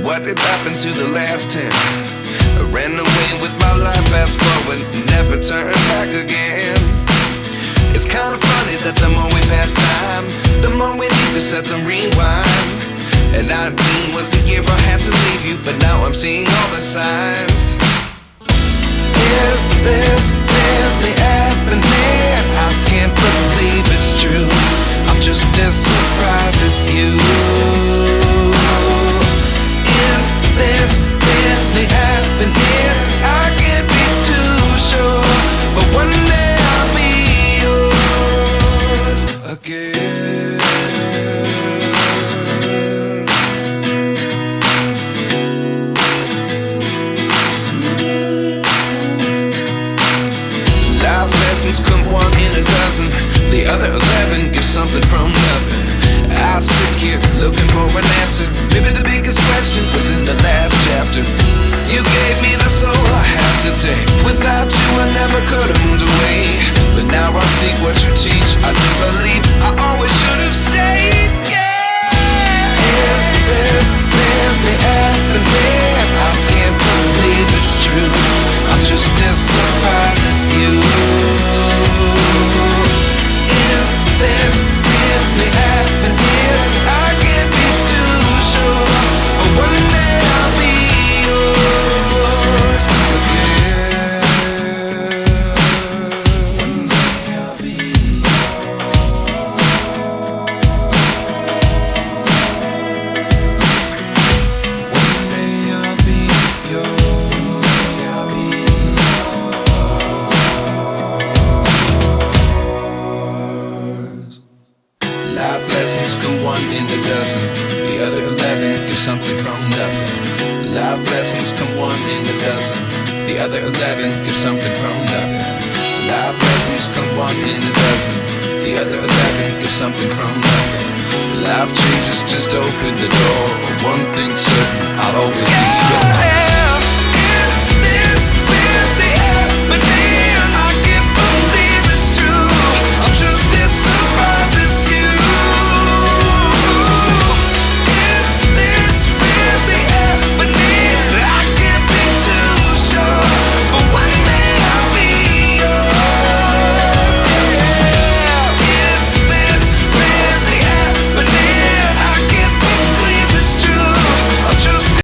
what did happen to the last 10? I ran away with my life, fast forward, never turn back again. It's kind of funny that the more we pass time, the more we need to set them rewind. And 19 was the year I had to leave you, but now I'm seeing all the signs. Is this really happening? I can't believe it's true. I'm just as surprised as you. Is this really happening? I can't be too sure, but one day I'll be yours again. Life lessons come one in a dozen. The other 11 get something from nothing. I sit here looking for an answer. Maybe the biggest question was in the last chapter. You gave me the soul I have today. Without you I never could have moved away. But now I see what you teach. I do believe I always should have stayed. Yeah. Is this really happening? I can't believe it's true. I'm just as surprised as you. Is this really happening? I can't be too sure, but one day I'll be yours again. One day I'll be yours. One day I'll be yours. One day I'll be yours. Life lessons come one in a dozen. The other 11 give something from nothing. Life lessons come one in a dozen. The other 11 give something from nothing. Life lessons come one in a dozen. The other 11 give something from nothing. Life changes just open the door. One thing's certain, I'll always be